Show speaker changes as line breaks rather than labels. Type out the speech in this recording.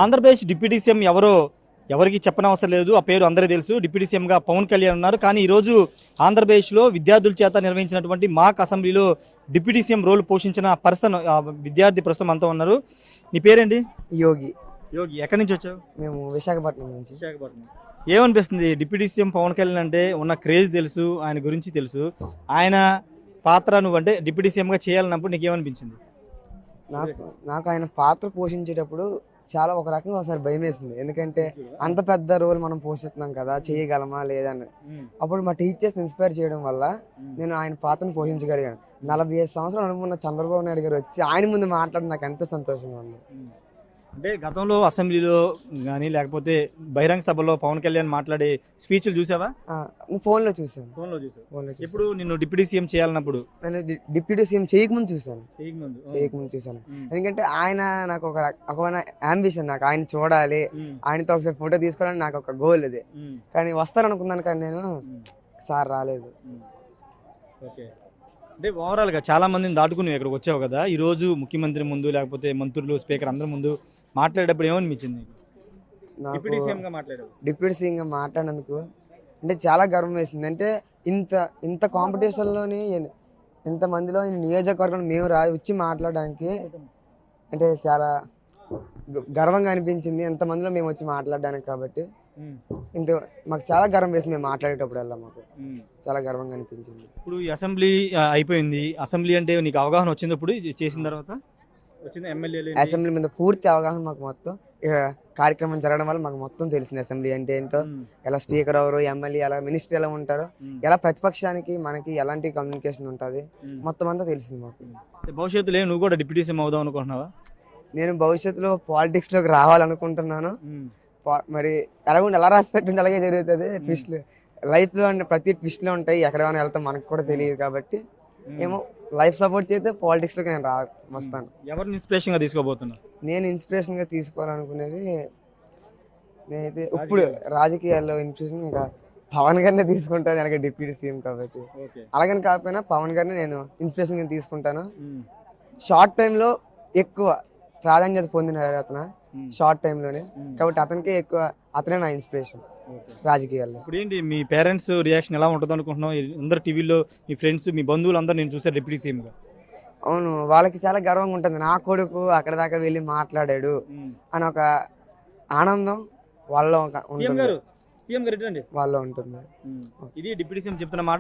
Andhra Pradesh deputy CM ఎవరికి చెప్పనవసరం లేదు. ఆ పేరు అందరికీ తెలుసు. డిప్యూటీ సీఎంగా పవన్ కళ్యాణ్ ఉన్నారు. కానీ ఈరోజు ఆంధ్రప్రదేశ్లో విద్యార్థుల చేత నిర్వహించినటువంటి మాక్ అసెంబ్లీలో డిప్యూటీ సీఎం రోల్ పోషించిన పర్సన్ విద్యార్థి ప్రస్తుతం అంతా ఉన్నారు. నీ పేరేంటి?
యోగి.
యోగి. ఎక్కడి నుంచి వచ్చావు?
మేము విశాఖపట్నం నుంచి.
విశాఖపట్నం. ఏమనిపిస్తుంది? డిప్యూటీ సీఎం పవన్ కళ్యాణ్ అంటే ఉన్న క్రేజ్ తెలుసు, ఆయన గురించి తెలుసు. ఆయన పాత్ర నువ్వంటే డిప్యూటీ సీఎంగా చేయాలన్నప్పుడు నీకేమనిపించింది?
నాకు ఆయన పాత్ర పోషించేటప్పుడు చాలా ఒక రకంగా ఒకసారి భయం వేసింది. ఎందుకంటే అంత పెద్ద రోల్ మనం పోషిస్తున్నాం కదా, చేయగలమా లేదని. అప్పుడు మా టీచర్స్ ఇన్స్పైర్ చేయడం వల్ల నేను ఆయన పాత్రను పోషించగలిగాను. 45 సంవత్సరాలు అనుకున్న చంద్రబాబు నాయుడు గారు వచ్చి ఆయన ముందు మాట్లాడి నాకు ఎంత సంతోషంగా ఉంది.
అంటే గతంలో అసెంబ్లీలో కానీ లేకపోతే బహిరంగ సభలో పవన్ కళ్యాణ్ మాట్లాడే స్పీచ్లు చూసావా?
ఫోన్లో చూసాను.
ఫోన్లో చూసాను. ఇప్పుడు నిన్ను డిప్యూటీ సీఎం చేయాలన్నప్పుడు?
నేను డిప్యూటీ సీఎం చేయకముందు చూసాను. చూసాను ఎందుకంటే ఆయన నాకు ఒక అంబిషన్, నాకు ఆయన చూడాలి, ఆయనతో ఒకసారి ఫోటో తీసుకోవాలని నాకు ఒక గోల్ అది. కానీ వస్తారనుకున్నాను, కానీ నేను సార్ రాలేదు.
ఓకే. అంటే ఓవరాల్గా చాలా మందిని దాటుకుని ఇక్కడికి వచ్చావు కదా, ఈరోజు ముఖ్యమంత్రి ముందు లేకపోతే మంత్రులు, స్పీకర్ అందరి ముందు మాట్లాడేటప్పుడు ఏమనిపించింది? డిప్యూటీ
సీఎంగా మాట్లాడినందుకు అంటే చాలా గర్వం వేసింది. అంటే ఇంత కాంపిటీషన్లోని ఇంతమందిలో నియోజకవర్గం మేము వచ్చి మాట్లాడడానికి అంటే చాలా గర్వంగా అనిపించింది. ఎంతమందిలో మేము వచ్చి మాట్లాడడానికి. కాబట్టి ఇంత మాకు చాలా గర్వం వేసింది. మేము మాట్లాడేటప్పుడల్లా మాకు చాలా గర్వంగా అనిపించింది.
ఇప్పుడు ఈ అసెంబ్లీ అయిపోయింది. అసెంబ్లీ అంటే నీకు అవగాహన వచ్చింది ఇప్పుడు చేసిన తర్వాత?
అసెంబ్లీ మీద పూర్తి అవగాహన మాకు మొత్తం కార్యక్రమం జరగడం వల్ల మాకు మొత్తం తెలిసింది. అసెంబ్లీ అంటే ఏంటో, ఎలా స్పీకర్ ఎవరు, ఎమ్మెల్యే ఎలా, మినిస్టర్ ఎలా ఉంటారో, ఎలా ప్రతిపక్షానికి మనకి ఎలాంటి కమ్యూనికేషన్ ఉంటుంది, మొత్తం అంతా తెలిసింది మాకు.
భవిష్యత్తులో నువ్వు కూడా డిప్యూటీ సీఎం అవుదాం అనుకుంటున్నావా?
నేను భవిష్యత్తులో పాలిటిక్స్లోకి రావాలనుకుంటున్నాను. మరి ఎలా రాసి పెట్టుంటే అలాగే జరుగుతుంది. ట్విస్ట్లు లైఫ్లో అంటే ప్రతి ట్విస్ట్లో ఉంటాయి. ఎక్కడైనా వెళ్తాం మనకు కూడా తెలియదు. కాబట్టి ఏమో లైఫ్ సపోర్ట్ చేస్తే పాలిటిక్స్లోకి నేను వస్తాను.
ఎవరిని ఇన్స్పిరేషన్గా తీసుకోబోతున్నా?
నేను ఇన్స్పిరేషన్గా తీసుకోవాలనుకునేది, నేనైతే ఇప్పుడు రాజకీయాల్లో ఇన్స్పిరేషన్ ఇంకా పవన్ గారినే తీసుకుంటాను. అలాగే డిప్యూటీ సీఎం కాబట్టి అలాగని కాకపోయినా పవన్ గారిని నేను ఇన్స్పిరేషన్గా తీసుకుంటాను. షార్ట్ టైంలో ఎక్కువ ప్రాధాన్యత పొందిన అతను షార్ట్ టైంలోనే, కాబట్టి అతనికే ఎక్కువ, అతనే నా ఇన్స్పిరేషన్ రాజకీయాల్లో.
ఇప్పుడు ఏంటి మీ పేరెంట్స్ రియాక్షన్ ఎలా ఉంటుంది అనుకుంటున్నావు? అందరు టీవీలో మీ ఫ్రెండ్స్, మీ బంధువులు అందరూ నేను చూసారు డిప్యూటీ సీఎంగా.
అవును, వాళ్ళకి చాలా గర్వంగా ఉంటుంది. నా కొడుకు అక్కడ దాకా వెళ్ళి మాట్లాడాడు అని ఒక ఆనందం వాళ్ళలో ఉంటుంది.
ఇది డిప్యూటీ సీఎం చెప్తున్న మాట.